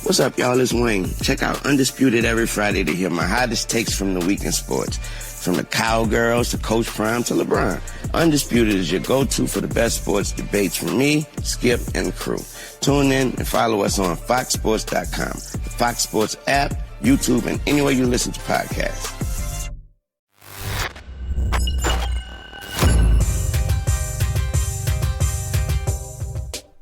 What's up, y'all? It's Wayne. Check out Undisputed every Friday to hear my hottest takes from the week in sports. From the Cowgirls to Coach Prime to LeBron. Undisputed is your go-to for the best sports debates from me, Skip, and the crew. Tune in and follow us on foxsports.com, the Fox Sports app, YouTube, and anywhere you listen to podcasts.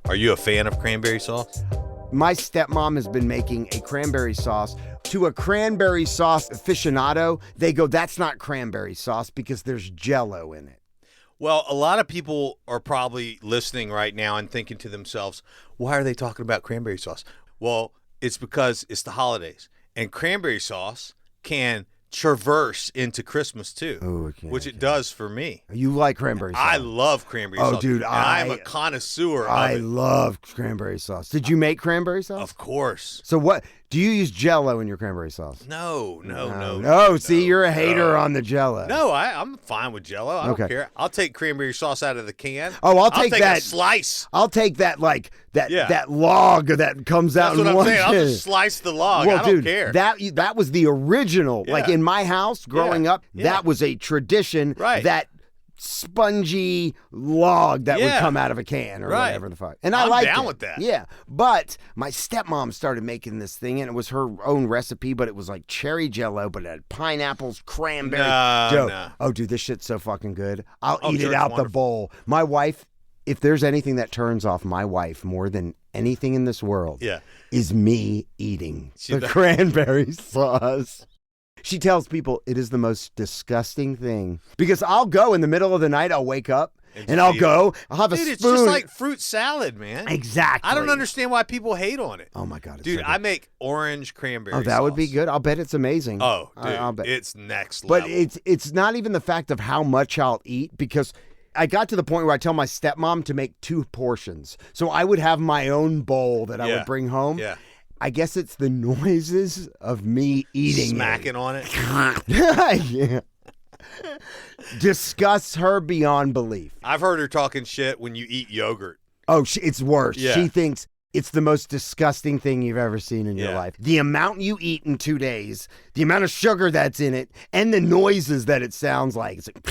Are you a fan of cranberry sauce? My stepmom has been making a cranberry sauce. To a cranberry sauce aficionado, they go, that's not cranberry sauce because there's Jell-O in it. Well, a lot of people are probably listening right now and thinking to themselves, why are they talking about cranberry sauce? Well, it's because it's the holidays. And cranberry sauce can traverse into Christmas too, which it does for me. You like cranberry sauce? I love cranberry sauce. Oh, dude, I'm a connoisseur of it. I love cranberry sauce. Did you make cranberry sauce? Of course. So what, do you use Jell-O in your cranberry sauce? No. See, you're a hater on the Jell-O. No, I'm fine with Jell-O. I don't care. I'll take cranberry sauce out of the can. Oh, I'll take that a slice. I'll take that that log that comes out. That's what I'm saying. I'll just slice the log. Well, I don't dude, care. That was the original. Yeah. Like in my house growing up, that was a tradition. Right. That spongy log that would come out of a can or whatever the fuck. And I liked it. I'm down with that. Yeah. But my stepmom started making this thing, and it was her own recipe, but it was like cherry Jell-O, but it had pineapples, cranberry. No. Oh, dude, this shit's so fucking good. I'll eat sure, it out it's the wonderful. bowl. My wife, if there's anything that turns off my wife more than anything in this world, is me eating the cranberry sauce. She tells people it is the most disgusting thing because I'll go in the middle of the night, I'll wake up and I'll have a spoon. It's just like fruit salad, man. Exactly. I don't understand why people hate on it. Oh my God. Dude, so I make orange cranberry sauce. Oh, that would be good. I'll bet it's amazing. Oh, dude, I'll bet. it's next level. But it's not even the fact of how much I'll eat because I got to the point where I tell my stepmom to make 2 portions. So I would have my own bowl that I would bring home. Yeah. I guess it's the noises of me eating smacking on it. Yeah. Disgusts her beyond belief. I've heard her talking shit when you eat yogurt. Oh, it's worse. Yeah. She thinks it's the most disgusting thing you've ever seen in your life. The amount you eat in 2 days, the amount of sugar that's in it, and the noises that it sounds like. It's like,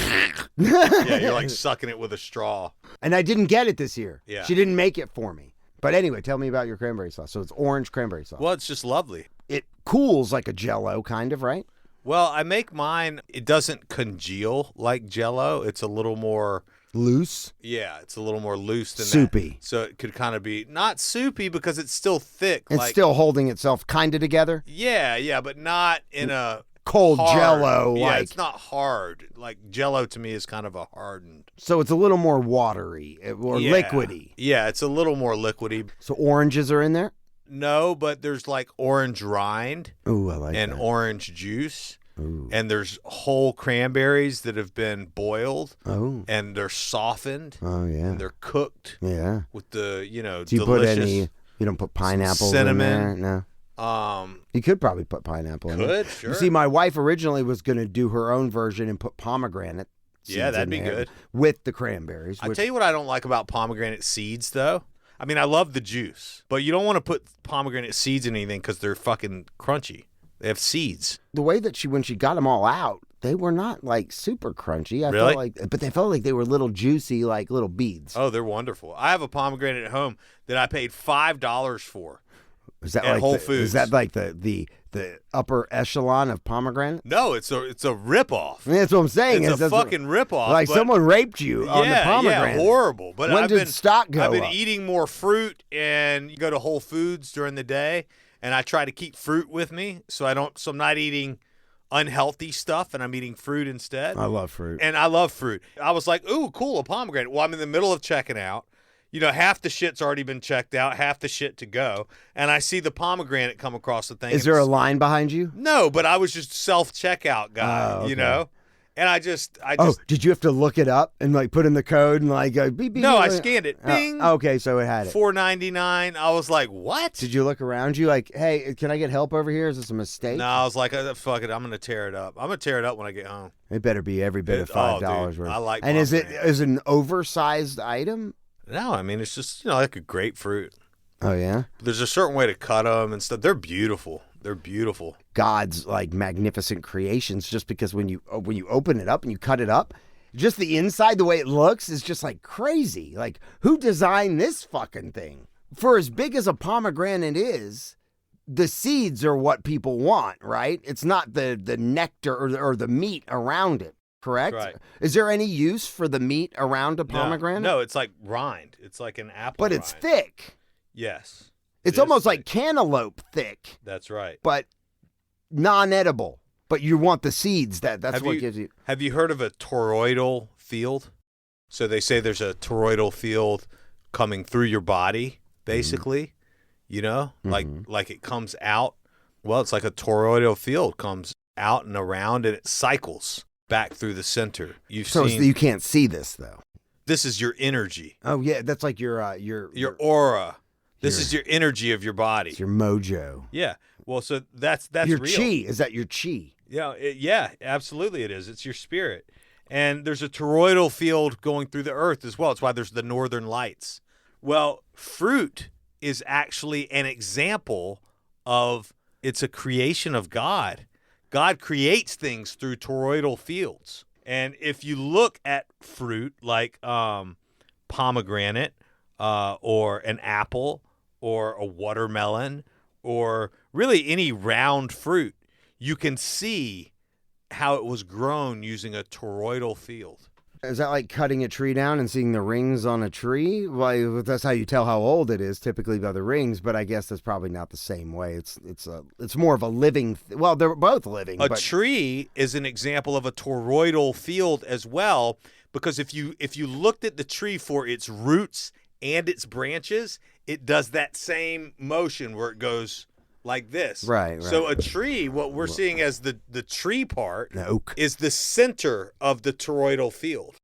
yeah, you're like sucking it with a straw. And I didn't get it this year. Yeah. She didn't make it for me. But anyway, tell me about your cranberry sauce. So it's orange cranberry sauce. Well, it's just lovely. It cools like a Jell-O kind of, right? Well, I make mine, it doesn't congeal like Jell-O. It's a little more loose. Yeah, it's a little more loose than soupy. That. So it could kind of be not soupy because it's still thick. It's still holding itself kind of together. Yeah, but not in a cold hard, Jell-O. Yeah, like, it's not hard. Like Jell-O to me is kind of a hardened. So it's a little more watery or liquidy. Yeah, it's a little more liquidy. So oranges are in there? No, but there's like orange rind. Ooh, I like and that. Orange juice. Ooh. And there's whole cranberries that have been boiled. Oh. And they're softened. Oh, yeah. And they're cooked. Yeah. With the, Do you delicious put any, you don't put pineapples cinnamon. in there? No. You could probably put pineapple in there. Sure. You see, my wife originally was going to do her own version and put pomegranate seeds Yeah, that'd in be there good. with the cranberries. I tell you what I don't like about pomegranate seeds, though. I mean, I love the juice, but you don't want to put pomegranate seeds in anything because they're fucking crunchy. They have seeds. The way that when she got them all out, they were not like super crunchy. I Really? felt like, but they felt like they were little juicy, like little beads. Oh, they're wonderful. I have a pomegranate at home that I paid $5 for. Is that at like Whole Foods. Is that like the upper echelon of pomegranate? No, it's a ripoff. I mean, that's what I'm saying. It's a fucking ripoff. Like someone raped you on the pomegranate. Yeah, horrible. But when did stock go I've been up? eating more fruit, and you go to Whole Foods during the day, and I try to keep fruit with me, so I'm not eating unhealthy stuff, and I'm eating fruit instead. I love fruit. And I love fruit. I was like, ooh, cool, a pomegranate. Well, I'm in the middle of checking out. Half the shit's already been checked out, half the shit to go. And I see the pomegranate come across the thing. Is there a line behind you? No, but I was just self-checkout guy, okay. And I just. Oh, did you have to look it up and like put in the code and like go beep beep? No, I scanned it. Bing. Okay, so it had it. $4.99. I was like, what? Did you look around you like, hey, can I get help over here? Is this a mistake? No, I was like, fuck it. I'm going to tear it up. I'm going to tear it up when I get home. It better be every bit of $5 worth. I like And pomegranate. is it an oversized item? No, I mean, it's just, like a grapefruit. Oh, yeah? There's a certain way to cut them and stuff. They're beautiful. They're beautiful. God's like magnificent creations, just because when you open it up and you cut it up, just the inside, the way it looks is just like crazy. Like, who designed this fucking thing? For as big as a pomegranate is, the seeds are what people want, right? It's not the nectar or the meat around it, correct? Right. Is there any use for the meat around a pomegranate? No, it's like rind. It's like an apple But rind. it's thick. Yes. It's almost like cantaloupe thick. That's right. But non-edible. But you want the seeds. That's what gives you. Have you heard of a toroidal field? So they say there's a toroidal field coming through your body, basically. You know, like it comes out. Well, it's like a toroidal field comes out and around, and it cycles back through the center. You can't see this though. This is your energy. Oh yeah, that's like your aura. This is your energy of your body. It's your mojo. Yeah. Well, so that's your real. Chi. Is that your chi? Yeah. Yeah. Absolutely, it is. It's your spirit. And there's a toroidal field going through the earth as well. It's why there's the northern lights. Well, fruit is actually an example of, it's a creation of God. God creates things through toroidal fields. And if you look at fruit like pomegranate or an apple or a watermelon or really any round fruit, you can see how it was grown using a toroidal field. Is that like cutting a tree down and seeing the rings on a tree? Well, that's how you tell how old it is, typically by the rings. But I guess that's probably not the same way. It's more of a living. Well, they're both living. A tree is an example of a toroidal field as well, because if you looked at the tree for its roots and its branches, it does that same motion where it goes like this. Right. So a tree, what we're seeing as the tree part, the oak, is the center of the toroidal field.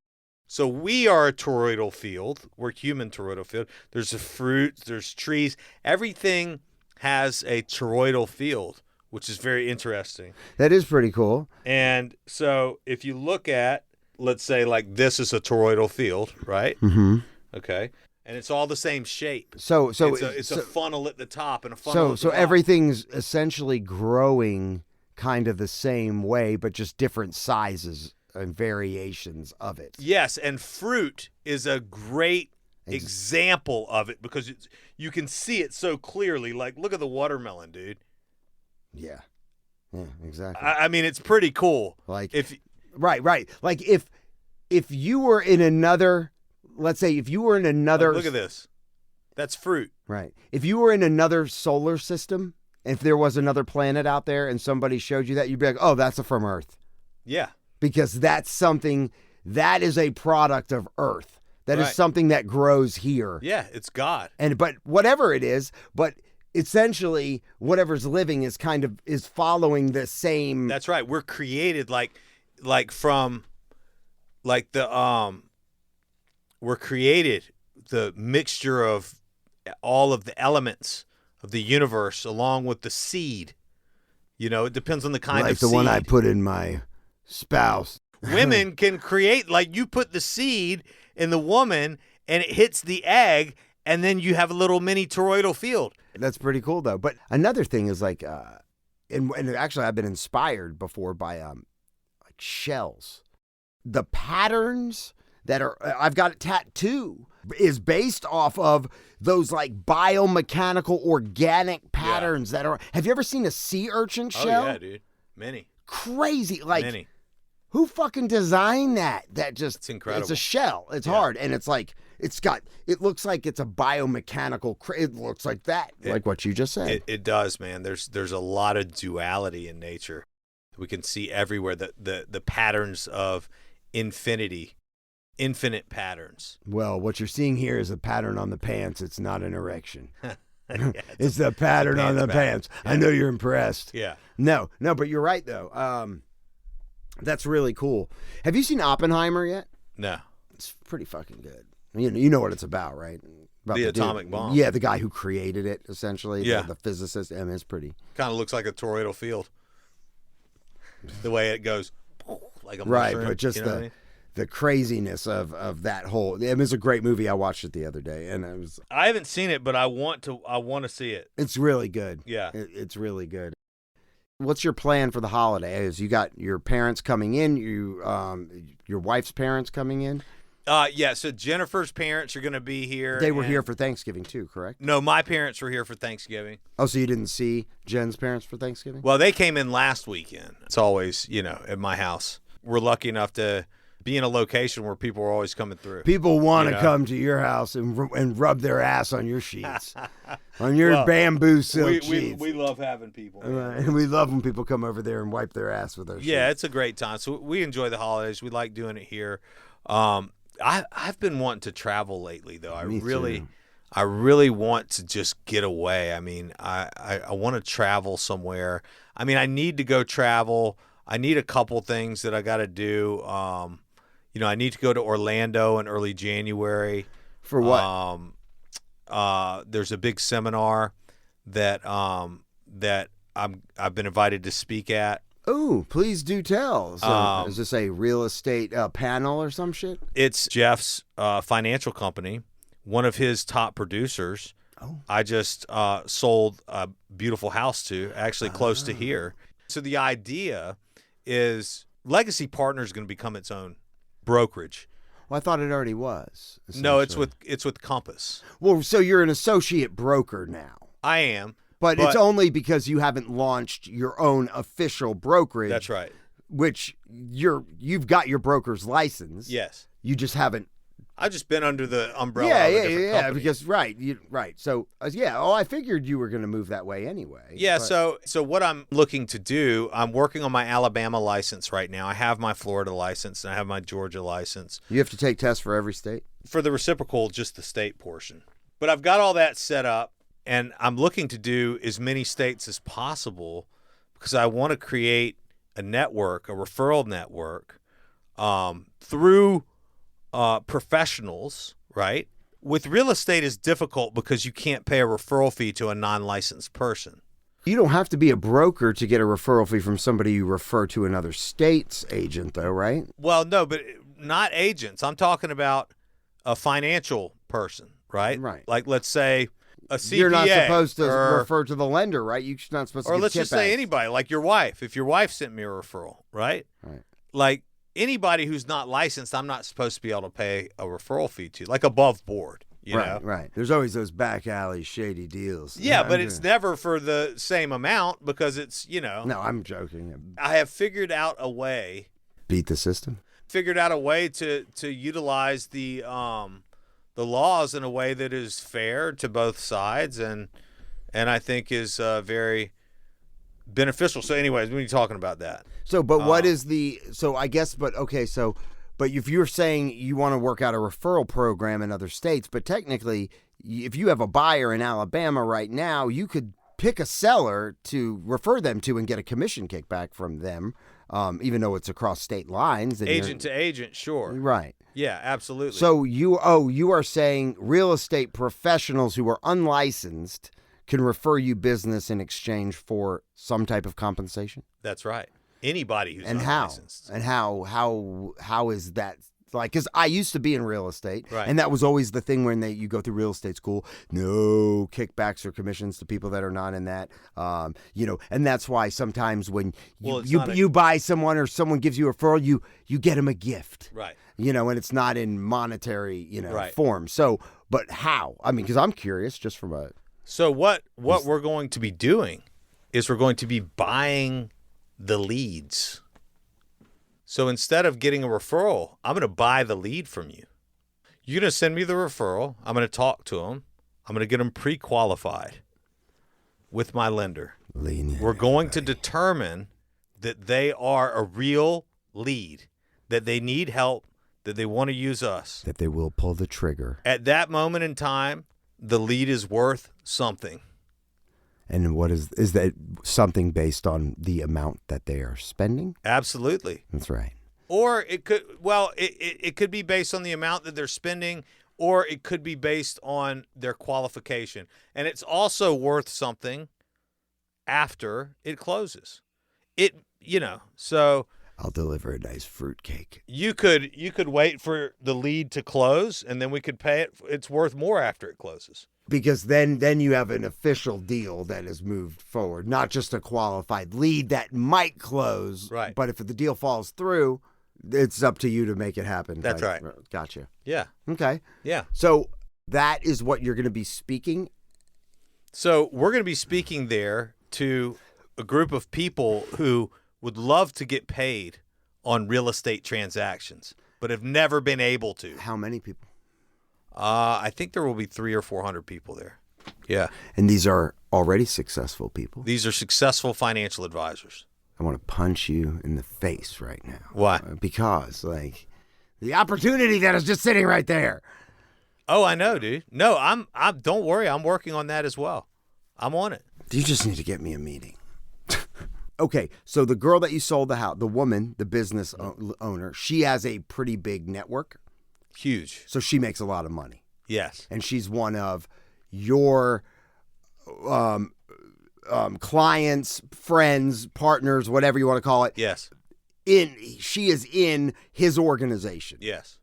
So we are a toroidal field. We're human toroidal field. There's the fruits, there's trees. Everything has a toroidal field, which is very interesting. That is pretty cool. And so if you look at, let's say like this is a toroidal field, right? Mm-hmm. Okay. And it's all the same shape. So it's a funnel at the top and a funnel at the bottom. Everything's essentially growing kind of the same way, but just different sizes and variations of it. Yes, and fruit is a great example of it because you can see it so clearly. Like, look at the watermelon, dude. Yeah. Yeah, exactly. I mean, it's pretty cool. Like right. Like if you were in another. Let's say if you were in another... look at this. That's fruit. Right. If you were in another solar system, if there was another planet out there and somebody showed you that, you'd be like, oh, that's from Earth. Yeah. Because that's something, that is a product of Earth. That is something that grows here. Yeah, it's God. But whatever it is, but essentially whatever's living is is following the same... That's right. We're created like from like the... We're created the mixture of all of the elements of the universe along with the seed. You know, it depends on the kind of seed. Like the one I put in my spouse. Women can create, like you put the seed in the woman and it hits the egg and then you have a little mini toroidal field. That's pretty cool though. But another thing is like, and actually I've been inspired before by like shells. The patterns... I've got a tattoo, is based off of those like biomechanical organic patterns that are. Have you ever seen a sea urchin shell? Oh yeah, dude. Many. Crazy. Like, many. Who fucking designed that? It's incredible. It's a shell. It's hard. And it's like, it looks like it's a biomechanical, it looks like that. Like what you just said. It does, man. There's a lot of duality in nature. We can see everywhere the patterns of infinite patterns. Well, what you're seeing here is a pattern on the pants. It's not an erection. It's the pattern on the pants. Yeah. I know you're impressed. Yeah. No, but you're right though. That's really cool. Have you seen Oppenheimer yet? No. It's pretty fucking good. You know what it's about, right? About the atomic bomb. Yeah, the guy who created it, essentially. Yeah. The physicist. I mean, it's pretty. Kind of looks like a toroidal field. The way it goes like a mushroom. Right, but just the craziness of that whole. It was a great movie. I watched it the other day, and I haven't seen it, but I want to see it. It's really good. Yeah, it's really good. What's your plan for the holidays? You got your parents coming in. Your wife's parents coming in. Yeah, so Jennifer's parents are going to be here. They were here for Thanksgiving too, correct? No, my parents were here for Thanksgiving. Oh, so you didn't see Jen's parents for Thanksgiving? Well, they came in last weekend. It's always, at my house. We're lucky enough to be in a location where people are always coming through. People want to come to your house and rub their ass on your sheets, on your bamboo silk sheets. We love having people. And we love when people come over there and wipe their ass with their sheets. Yeah, it's a great time. So we enjoy the holidays. We like doing it here. I've been wanting to travel lately, though. I really want to just get away. I mean, I want to travel somewhere. I mean, I need to go travel. I need a couple things that I got to do. I need to go to Orlando in early January. For what? There's a big seminar that I've been invited to speak at. Oh, please do tell. So, is this a real estate panel or some shit? It's Jeff's financial company, one of his top producers. Oh. I just sold a beautiful house to, actually close to here. So the idea is Legacy Partners is going to become its own brokerage. Well, I thought it already was. No, it's with Compass. Well, so you're an associate broker now. I am. But it's only because you haven't launched your own official brokerage. That's right. Which you've got your broker's license. Yes. You just haven't. I've just been under the umbrella of a different company. Because right. So I figured you were going to move that way anyway. Yeah. But. So what I'm looking to do, I'm working on my Alabama license right now. I have my Florida license and I have my Georgia license. You have to take tests for every state? For the reciprocal, just the state portion. But I've got all that set up. And I'm looking to do as many states as possible because I want to create a network, a referral network, through professionals, right? With real estate is difficult because you can't pay a referral fee to a non-licensed person. You don't have to be a broker to get a referral fee from somebody you refer to another state's agent, though, right? Well, no, but not agents. I'm talking about a financial person, right? Right. Like, let's say... a CPA, you're not supposed to refer to the lender, right? You're not supposed to. Or let's just say anybody, like your wife. If your wife sent me a referral, right? Right. Like anybody who's not licensed, I'm not supposed to be able to pay a referral fee to, like above board. You know? Right. There's always those back alley shady deals. Yeah, but it's never for the same amount because it's No, I'm joking. I have figured out a way. Beat the system. Figured out a way to utilize the laws in a way that is fair to both sides and I think is very beneficial. So anyways, when are you talking about that? So, but what is but if you're saying you want to work out a referral program in other states, but technically if you have a buyer in Alabama right now, you could pick a seller to refer them to and get a commission kickback from them, even though it's across state lines. And agent to agent, sure. Right. Yeah, absolutely. So you are saying real estate professionals who are unlicensed can refer you business in exchange for some type of compensation? That's right. Anybody who's unlicensed. And how is that? Like, because I used to be in real estate, right. And that was always the thing when you go through real estate school. No kickbacks or commissions to people that are not in that, and that's why sometimes when you buy someone or someone gives you a referral, you get them a gift, right? And it's not in monetary, right. form. So, but how? I mean, because I'm curious, just from a. So what we're going to be doing is we're going to be buying the leads. So instead of getting a referral, I'm going to buy the lead from you. You're going to send me the referral. I'm going to talk to them. I'm going to get them pre-qualified with my lender. We're going to determine that they are a real lead, that they need help, that they want to use us. That they will pull the trigger. At that moment in time, the lead is worth something. And what is that something based on the amount that they are spending? Absolutely. That's right. Or it could be based on the amount that they're spending, or it could be based on their qualification. And it's also worth something after it closes. So I'll deliver a nice fruitcake. You could wait for the lead to close, and then we could pay it. It's worth more after it closes. Because then you have an official deal that has moved forward, not just a qualified lead that might close. Right. But if the deal falls through, it's up to you to make it happen. That's right. Gotcha. Yeah. Okay. Yeah. So that is what you're going to be speaking? So we're going to be speaking there to a group of people who would love to get paid on real estate transactions, but have never been able to. How many people? I think there will be 300 or 400 people there. Yeah. And these are already successful people? These are successful financial advisors. I want to punch you in the face right now. Why? Because, the opportunity that is just sitting right there. Oh, I know, dude. No, I'm don't worry. I'm working on that as well. I'm on it. You just need to get me a meeting. Okay, so the girl that you sold the house, the woman, the business owner, she has a pretty big network. Huge. So she makes a lot of money. Yes. And she's one of your clients, friends, partners, whatever you want to call it. Yes. She is in his organization. Yes.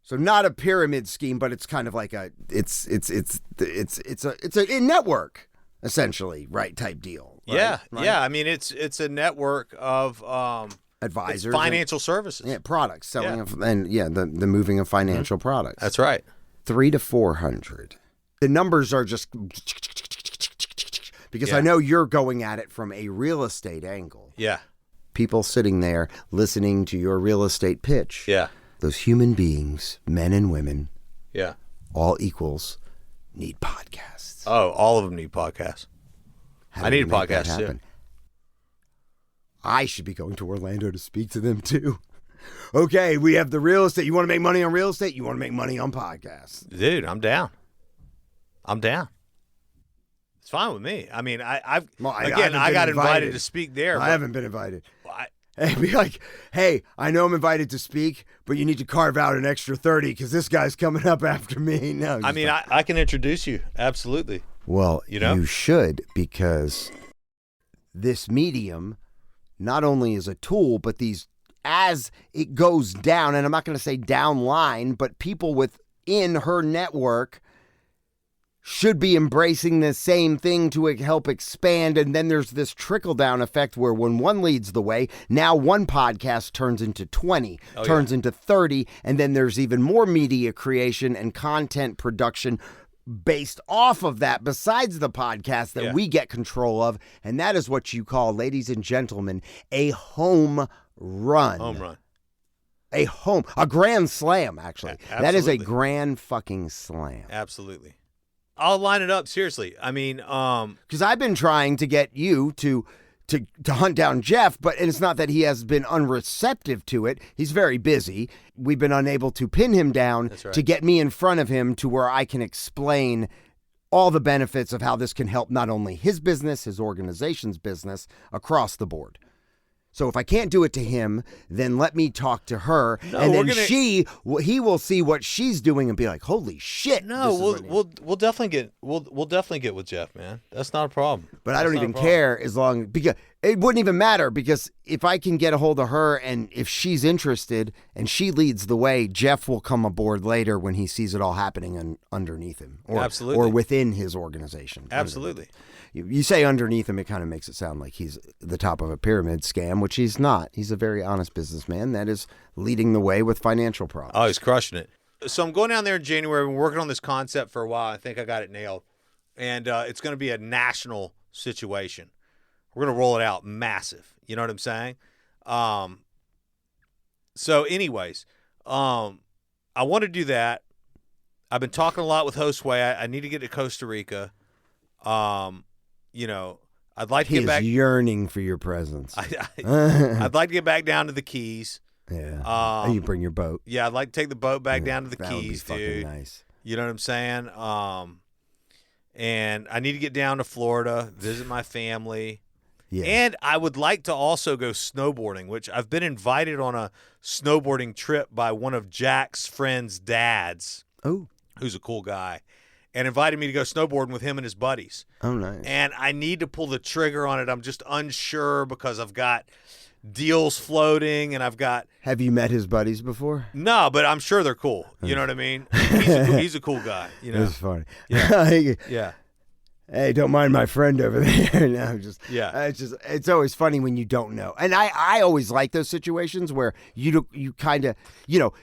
So not a pyramid scheme, but it's kind of like it's a network. Essentially, right, type deal. Right? Yeah, right? yeah. I mean, it's a network of advisors, financial services, products, selling, the moving of financial products. That's right. 300 to 400. The numbers are just because I know you're going at it from a real estate angle. Yeah. People sitting there listening to your real estate pitch. Yeah. Those human beings, men and women. Yeah. All equals need podcasts. Oh, all of them need podcasts. I need a podcast too. I should be going to Orlando to speak to them too. Okay, we have the real estate. You want to make money on real estate? You want to make money on podcasts? Dude, I'm down. It's fine with me. I mean, I got invited to speak there. I haven't been invited. And be like, hey, I know I'm invited to speak, but you need to carve out an extra 30 because this guy's coming up after me. No, I mean, I can introduce you. Absolutely. Well, you should, because this medium not only is a tool, but as it goes down, and I'm not going to say downline, but people within her network should be embracing the same thing to help expand. And then there's this trickle-down effect where when one leads the way, now one podcast turns into 20, turns into 30, and then there's even more media creation and content production based off of that besides the podcast that we get control of. And that is what you call, ladies and gentlemen, a home run. Home run. A grand slam, actually. Absolutely. That is a grand fucking slam. Absolutely. I'll line it up, seriously. I mean, because I've been trying to get you to hunt down Jeff, and it's not that he has been unreceptive to it. He's very busy. We've been unable to pin him down to get me in front of him to where I can explain all the benefits of how this can help not only his business, his organization's business, across the board. So if I can't do it to him, then let me talk to her, and then he will see what she's doing and be like, "Holy shit!" No, we'll definitely get with Jeff, man. That's not a problem. But I don't even care because it wouldn't even matter, because if I can get a hold of her and if she's interested and she leads the way, Jeff will come aboard later when he sees it all happening underneath him, or within his organization. Absolutely. You say underneath him, it kind of makes it sound like he's the top of a pyramid scam, which he's not. He's a very honest businessman that is leading the way with financial products. Oh, he's crushing it. So I'm going down there in January. We're working on this concept for a while. I think I got it nailed. And it's going to be a national situation. We're going to roll it out massive. You know what I'm saying? So anyways, I want to do that. I've been talking a lot with Josue. I need to get to Costa Rica. I'd like to get back. He's yearning for your presence. I'd like to get back down to the Keys. Yeah. You bring your boat. Yeah, I'd like to take the boat back down to the Keys, would be dude. Fucking nice. You know what I'm saying? And I need to get down to Florida, visit my family. Yeah. And I would like to also go snowboarding, which I've been invited on a snowboarding trip by one of Jack's friend's dads. Oh. Who's a cool guy. And invited me to go snowboarding with him and his buddies. Oh, nice. And I need to pull the trigger on it. I'm just unsure because I've got deals floating, and I've got. Have you met his buddies before? No, but I'm sure they're cool. You know what I mean? He's a cool guy. You know, it's funny. Yeah. Yeah. Hey, don't mind my friend over there. No, it's always funny when you don't know. And I always like those situations where you kind of,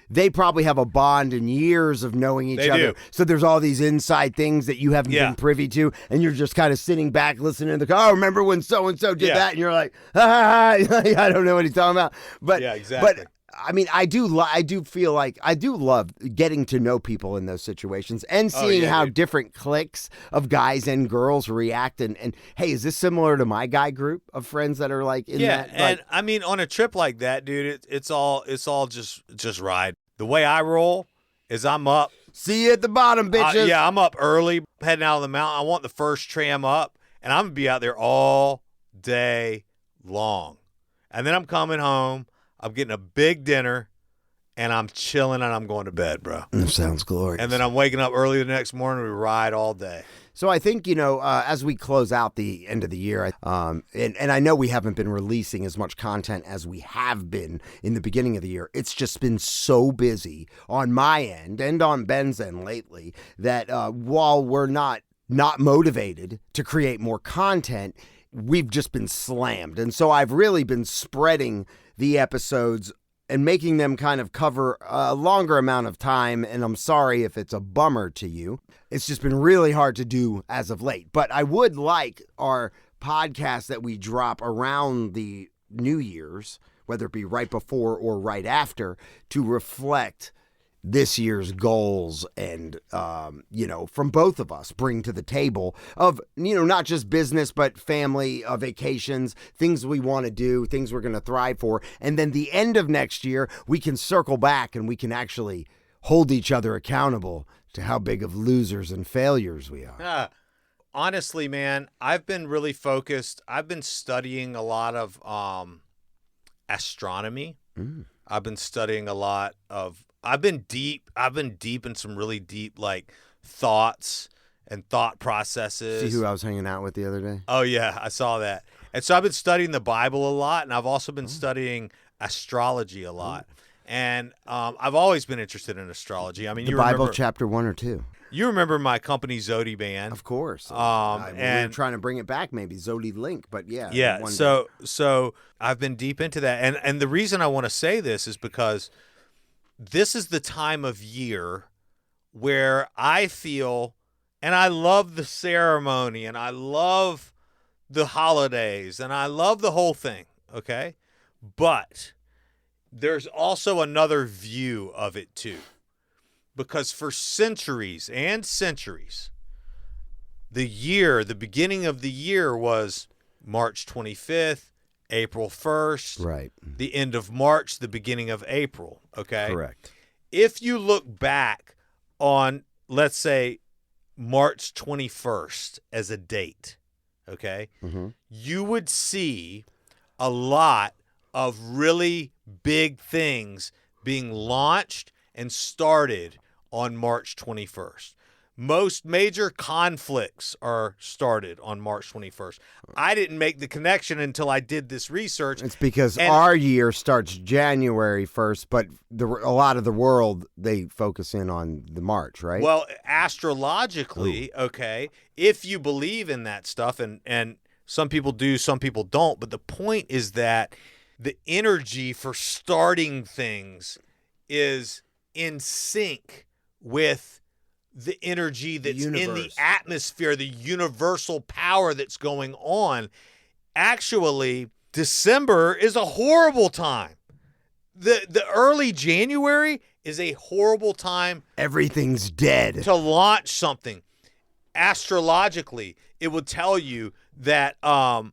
they probably have a bond and years of knowing each other. Do. So there's all these inside things that you haven't been privy to, and you're just kind of sitting back listening to the car. Oh, remember when so-and-so did that? And you're like, I don't know what he's talking about. But, yeah, exactly. But I mean, I do feel like I do love getting to know people in those situations and seeing how different cliques of guys and girls react. And hey, is this similar to my guy group of friends that are like in that? Yeah, and I mean, on a trip like that, dude, it's all just ride. The way I roll is I'm up. See you at the bottom, bitches. I'm up early, heading out of the mountain. I want the first tram up, and I'm gonna be out there all day long, and then I'm coming home. I'm getting a big dinner, and I'm chilling, and I'm going to bed, bro. That sounds glorious. And then I'm waking up early the next morning. We ride all day. So I think, as we close out the end of the year, and I know we haven't been releasing as much content as we have been in the beginning of the year. It's just been so busy on my end and on Ben's end lately that while we're not motivated to create more content, we've just been slammed. And so I've really been spreading the episodes and making them kind of cover a longer amount of time. And I'm sorry if it's a bummer to you. It's just been really hard to do as of late. But I would like our podcast that we drop around the New Year's, whether it be right before or right after, to reflect this year's goals and, from both of us bring to the table of, not just business, but family, vacations, things we want to do, things we're going to thrive for. And then the end of next year, we can circle back and we can actually hold each other accountable to how big of losers and failures we are. Honestly, man, I've been really focused. I've been studying a lot of astronomy. I've been studying a lot of I've been deep in some really deep thoughts and thought processes. See who I was hanging out with the other day? Oh yeah, I saw that. And so I've been studying the Bible a lot, and I've also been studying astrology a lot. And I've always been interested in astrology. I mean, the Bible chapter 1 or 2. You remember my company Zodi Band? Of course. And we're trying to bring it back, maybe Zodi Link, but yeah. Yeah. So I've been deep into that, and the reason I want to say this is because this is the time of year where I feel, and I love the ceremony, and I love the holidays, and I love the whole thing, okay? But there's also another view of it too. Because for centuries and centuries, the beginning of the year was March 25th, April 1st, right? The end of March, the beginning of April, okay? Correct. If you look back on, let's say, March 21st as a date, okay, you would see a lot of really big things being launched and started on March 21st. Most major conflicts are started on March 21st. I didn't make the connection until I did this research. It's because our year starts January 1st, but a lot of the world, they focus in on the March, right? Well, astrologically, okay, if you believe in that stuff, and some people do, some people don't, but the point is that the energy for starting things is in sync with the energy that's in the atmosphere, the universal power that's going on. Actually, December is a horrible time. The early January is a horrible time. Everything's dead. To launch something. Astrologically, it would tell you that that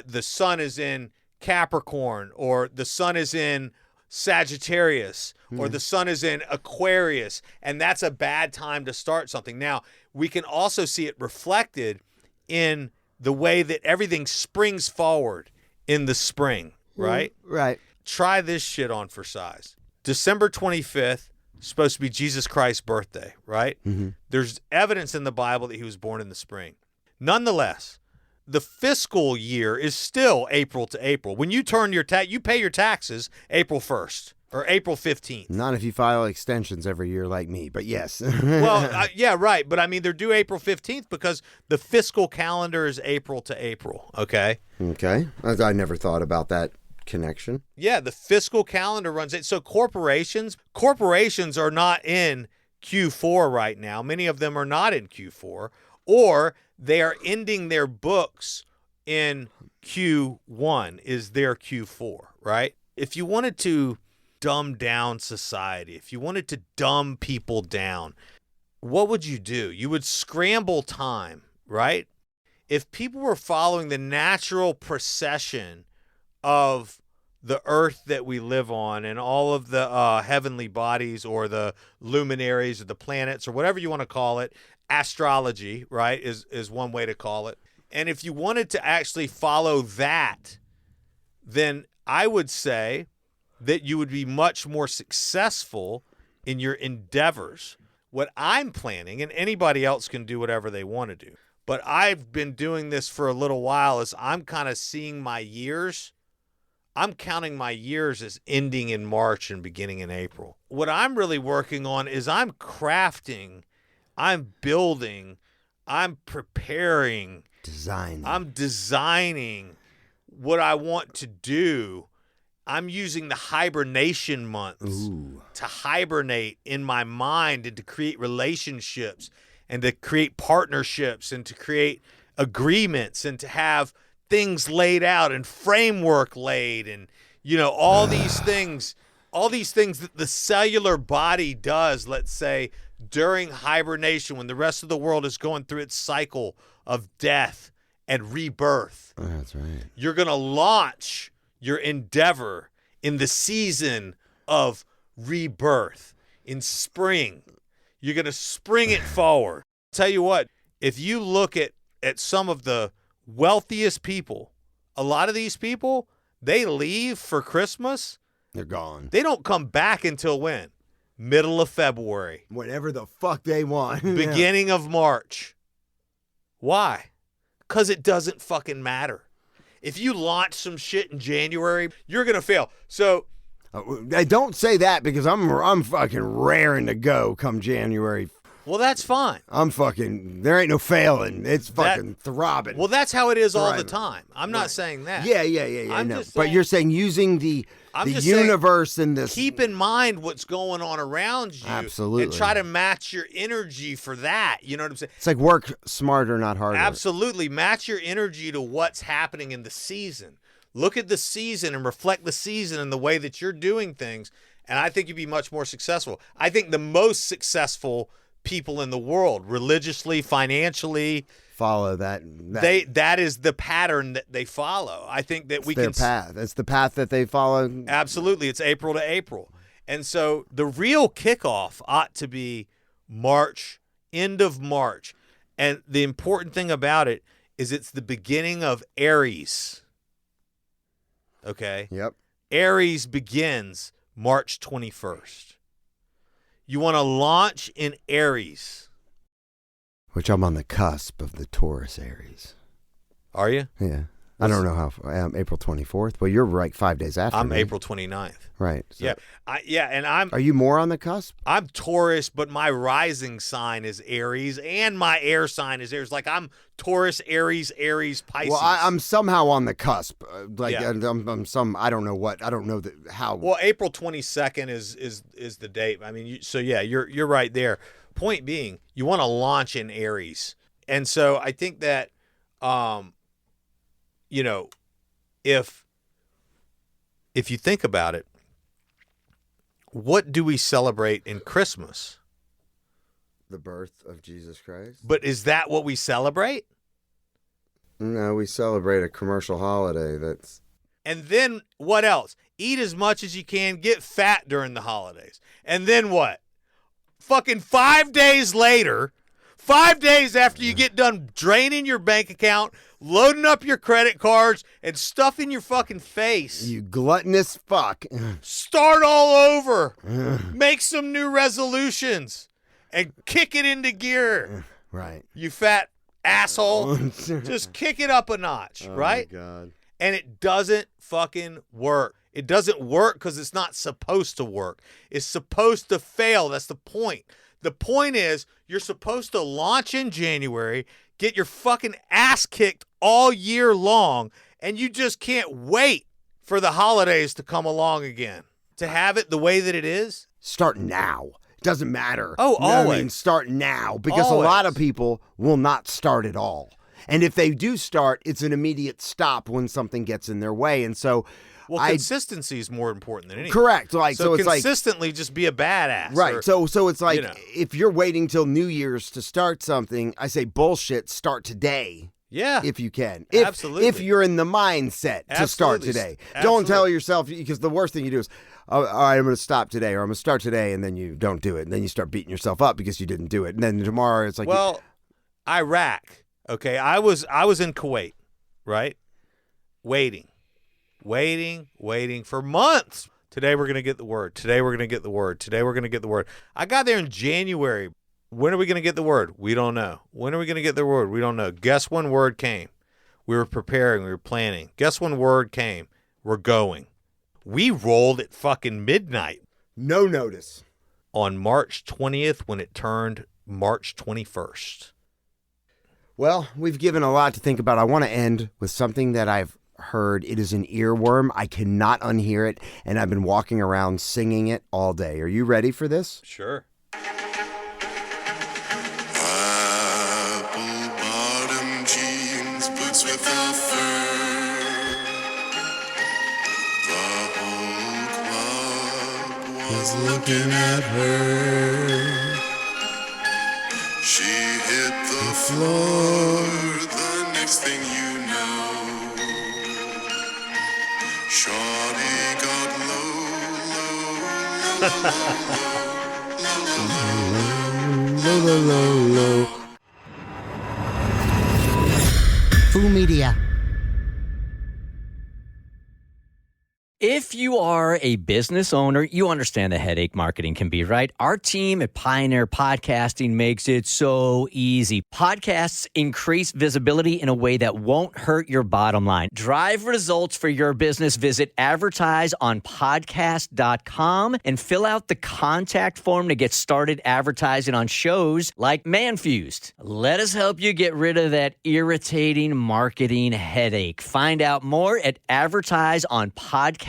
the sun is in Capricorn, or the sun is in Sagittarius, or the sun is in Aquarius, and that's a bad time to start something. Now, we can also see it reflected in the way that everything springs forward in the spring, right? Right. Try this shit on for size. December 25th, supposed to be Jesus Christ's birthday, right? There's evidence in the Bible that he was born in the spring. Nonetheless, the fiscal year is still April to April. When you turn your you pay your taxes April 1st or April 15th. Not if you file extensions every year like me, but yes. Well, yeah, right. But I mean, they're due April 15th because the fiscal calendar is April to April. Okay. Okay. I never thought about that connection. Yeah, the fiscal calendar runs it. So corporations are not in Q4 right now. Many of them are not in Q4, or they are ending their books in Q1 is their Q4, right? If you wanted to dumb down society, if you wanted to dumb people down, what would you do? You would scramble time, right? If people were following the natural procession of the earth that we live on and all of the heavenly bodies or the luminaries or the planets or whatever you want to call it, astrology, right, is one way to call it. And if you wanted to actually follow that, then I would say that you would be much more successful in your endeavors. What I'm planning, and anybody else can do whatever they want to do, but I've been doing this for a little while, is I'm kind of seeing my years. I'm counting my years as ending in March and beginning in April. What I'm really working on is I'm crafting, I'm building, I'm preparing, I'm designing what I want to do. I'm using the hibernation months to hibernate in my mind and to create relationships and to create partnerships and to create agreements and to have things laid out and framework laid and, all these things that the cellular body does, let's say, during hibernation when the rest of the world is going through its cycle of death and rebirth. That's right. You're going to launch your endeavor in the season of rebirth in spring. You're going to spring it forward. Tell you what, if you look at some of the wealthiest people, a lot of these people, they leave for Christmas. They're gone. They don't come back until when? Middle of February. Whenever the fuck they want. Beginning of March. Why? Because it doesn't fucking matter. If you launch some shit in January, you're going to fail. So I don't say that because I'm fucking raring to go come January. Well, that's fine. There ain't no failing. It's fucking throbbing. Well, that's how it is all the time. I'm not saying that. Yeah. I'm No. just But saying, you're saying using the universe and this. Keep in mind what's going on around you. Absolutely. And try to match your energy for that. You know what I'm saying? It's like work smarter, not harder. Absolutely. Match your energy to what's happening in the season. Look at the season and reflect the season in the way that you're doing things. And I think you'd be much more successful. I think the most successful people in the world, religiously, financially, follow that. That is the pattern that they follow. I think that their path. It's the path that they follow. Absolutely. It's April to April. And so the real kickoff ought to be March, end of March. And the important thing about it is it's the beginning of Aries. Okay? Yep. Aries begins March 21st. You want to launch in Aries. Which I'm on the cusp of the Taurus Aries. Are you? Yeah. I don't know how. I'm April 24th, but you're like 5 days after. I'm me. April 29th. Right. So. Yeah. And I'm. Are you more on the cusp? I'm Taurus, but my rising sign is Aries, and my air sign is Aries. Like I'm Taurus, Aries, Pisces. Well, I'm somehow on the cusp. I'm some. I don't know what. I don't know how. Well, April 22nd is the date. I mean, you're right there. Point being, you want to launch in Aries, and so I think that, if you think about it, what do we celebrate in Christmas? The birth of Jesus Christ. But is that what we celebrate? No, we celebrate a commercial holiday that's... And then what else? Eat as much as you can, get fat during the holidays. And then what? Fucking 5 days later, 5 days after you get done draining your bank account, loading up your credit cards, and stuffing your fucking face. You gluttonous fuck. Start all over. Make some new resolutions and kick it into gear. Right. You fat asshole. Just kick it up a notch, right? Oh, my God. And it doesn't fucking work. It doesn't work because it's not supposed to work. It's supposed to fail. That's the point. The point is you're supposed to launch in January, get your fucking ass kicked all year long, and you just can't wait for the holidays to come along again. To have it the way that it is. Start now. It doesn't matter. Oh, you know always. what I mean? Start now, because Always. a lot of people will not start at all. And if they do start, it's an immediate stop when something gets in their way. And so consistency is more important than anything. Correct. Like, so it's consistently just be a badass. Right. So it's like, you know. if you're waiting till New Year's to start something, I say bullshit, start today. Yeah. If you can. Absolutely. If you're in the mindset to start today. Don't tell yourself, because the worst thing you do is, all right, I'm going to stop today, or I'm going to start today, and then you don't do it. And then you start beating yourself up because you didn't do it. And then tomorrow it's like... Well, Iraq, okay? I was in Kuwait, right? Waiting for months. Today we're going to get the word. Today we're going to get the word. Today we're going to get the word. I got there in January. When are we going to get the word? We don't know. When are we going to get the word? We don't know. Guess when word came? We were preparing. We were planning. Guess when word came? We're going. We rolled at fucking midnight. No notice. On March 20th when it turned March 21st. Well, we've given a lot to think about. I want to end with something that I've heard. It is an earworm. I cannot unhear it, and I've been walking around singing it all day. Are you ready for this? Sure. Apple-bottom jeans, boots with a fur. The whole club was looking at her. She hit the floor, the next thing you know, Shawty got low. Foo Media. If you are a business owner, you understand the headache marketing can be, right? Our team at Pioneer Podcasting makes it so easy. Podcasts increase visibility in a way that won't hurt your bottom line. Drive results for your business. Visit advertiseonpodcast.com and fill out the contact form to get started advertising on shows like ManFUzed. Let us help you get rid of that irritating marketing headache. Find out more at advertiseonpodcast.com.